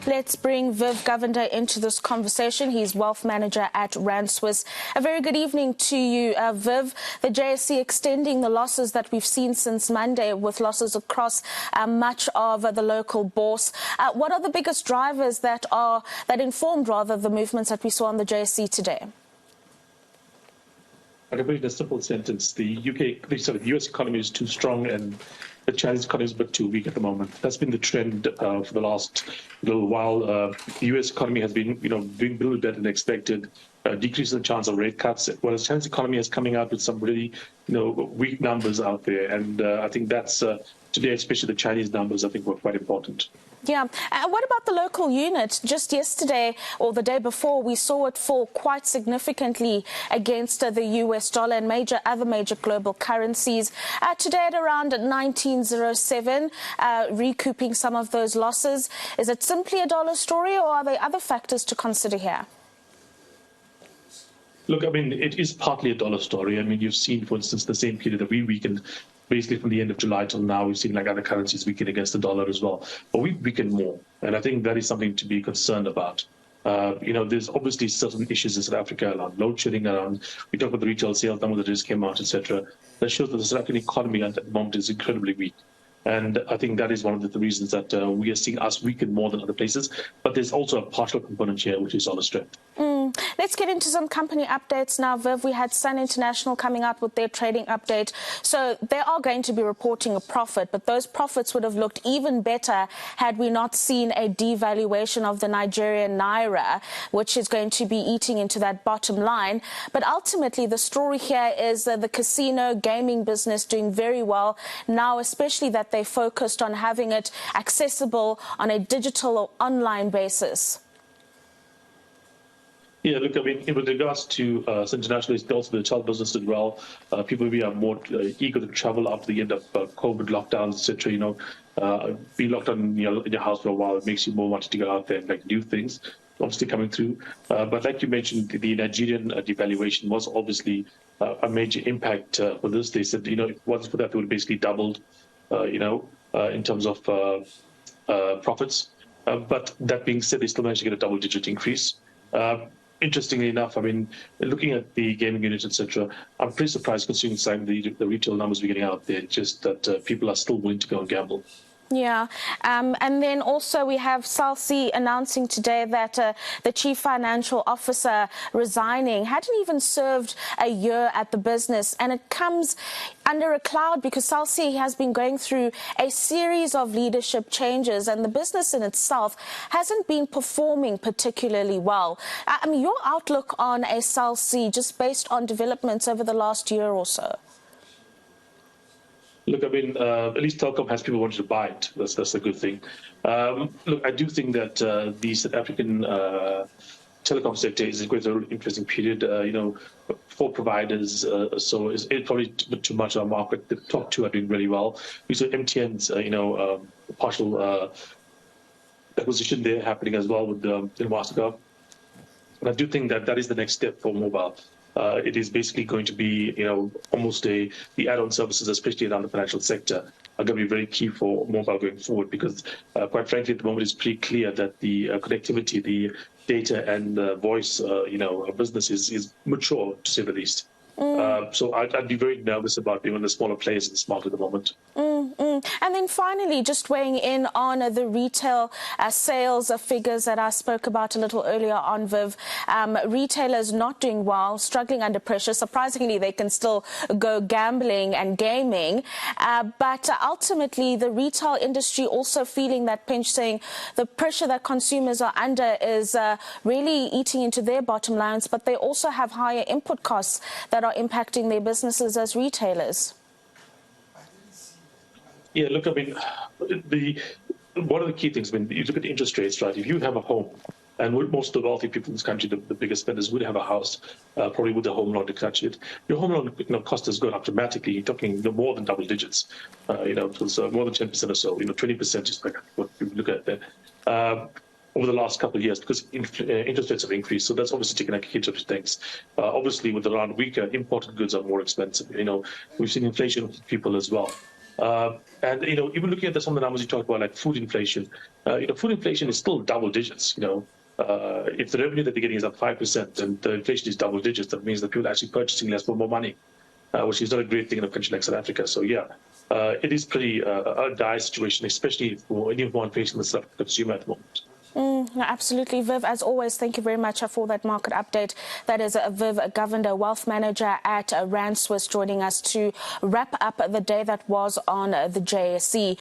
Let's bring Viv Govender into this conversation. He's wealth manager at Rand Swiss. A very good evening to you, Viv. The JSE extending the losses that we've seen since Monday, with losses across much of the local bourse. What are the biggest drivers that informed the movements that we saw on the JSE today? I can put it in a simple sentence. The US economy is too strong and the Chinese economy is a bit too weak at the moment. That's been the trend for the last little while. The US economy has been, doing a little better than expected, decreasing the chance of rate cuts, whereas China's economy is coming out with some really, weak numbers out there. And I think that's, today, especially the Chinese numbers, I think were quite important. Yeah. What about the local unit? Just yesterday or the day before, we saw it fall quite significantly against the US dollar and other major global currencies. Today at around 19.07, recouping some of those losses. Is it simply a dollar story, or are there other factors to consider here? Look, I mean, it is partly a dollar story. I mean, you've seen, for instance, the same period that we weakened. Basically, from the end of July till now, we've seen like other currencies weaken against the dollar as well. But we weaken more. And I think that is something to be concerned about. There's obviously certain issues in South Africa around load shedding, we talk about the retail sales number that just came out, etc. That shows that the South African economy at the moment is incredibly weak. And I think that is one of the reasons that we are seeing us weaken more than other places. But there's also a partial component here, which is dollar strength. Let's get into some company updates now, Viv. We had Sun International coming out with their trading update. So they are going to be reporting a profit, but those profits would have looked even better had we not seen a devaluation of the Nigerian naira, which is going to be eating into that bottom line. But ultimately, the story here is the casino gaming business doing very well now, especially that they focused on having it accessible on a digital or online basis. Yeah, look, I mean, with regards to internationally, also the hotel business did well. People are more eager to travel after the end of COVID lockdowns, etc. Being locked in your house for a while, it makes you more wanting to go out there and do things. Obviously coming through, but like you mentioned, the Nigerian devaluation was obviously a major impact for this. They said, if it wasn't for that, they would have basically doubled, in terms of profits. But that being said, they still managed to get a double-digit increase. Interestingly enough, I mean, looking at the gaming unit, etc., I'm pretty surprised considering some of the retail numbers we're getting out there, just that people are still willing to go and gamble. Yeah, and then also we have Cell C announcing today that the chief financial officer resigning, hadn't even served a year at the business, and it comes under a cloud because Cell C has been going through a series of leadership changes, and the business in itself hasn't been performing particularly well. I mean, your outlook on a Cell C, just based on developments over the last year or so? Look, I mean, at least Telkom has people wanting to buy it. That's a good thing. Look, I do think that the South African telecom sector is going through an interesting period. For providers, so it's probably too much of a market. The top two are doing really well. We saw MTN's, partial acquisition there happening as well with Mastercard. And I do think that that is the next step for mobile. It is basically going to be, almost the add-on services, especially around the financial sector, are going to be very key for mobile going forward because, quite frankly, at the moment it's pretty clear that the connectivity, the data and voice, business is mature, to say the least. So I'd be very nervous about being one of the smaller players in the market at the moment. And then finally, just weighing in on the retail sales figures that I spoke about a little earlier on, Viv. Retailers not doing well, struggling under pressure. Surprisingly, they can still go gambling and gaming. But ultimately, the retail industry also feeling that pinch, saying the pressure that consumers are under is really eating into their bottom lines, but they also have higher input costs that are impacting their businesses as retailers. Yeah, look, I mean, one of the key things, I mean, you look at the interest rates, right? If you have a home, and most of the wealthy people in this country, the biggest spenders would have a house, probably with a home loan to catch it. Your home loan cost has gone up dramatically. You're talking more than double digits. It was more than 10% or so. 20% is like what you look at there. Over the last couple of years, because interest rates have increased, so that's obviously taken a hit of things. Obviously, with the rand weaker, imported goods are more expensive. We've seen inflation with people as well. And even looking at some of the numbers you talked about, like food inflation, food inflation is still double digits. If the revenue that they're getting is up 5% and the inflation is double digits, that means that people are actually purchasing less for more money, which is not a great thing in a country like South Africa. So yeah, it is pretty a dire situation, especially for anyone facing the South African consumer at the moment. No, absolutely. Viv, as always, thank you very much for that market update. That is Viv Govender, Wealth Manager at Rand Swiss, joining us to wrap up the day that was on the JSE.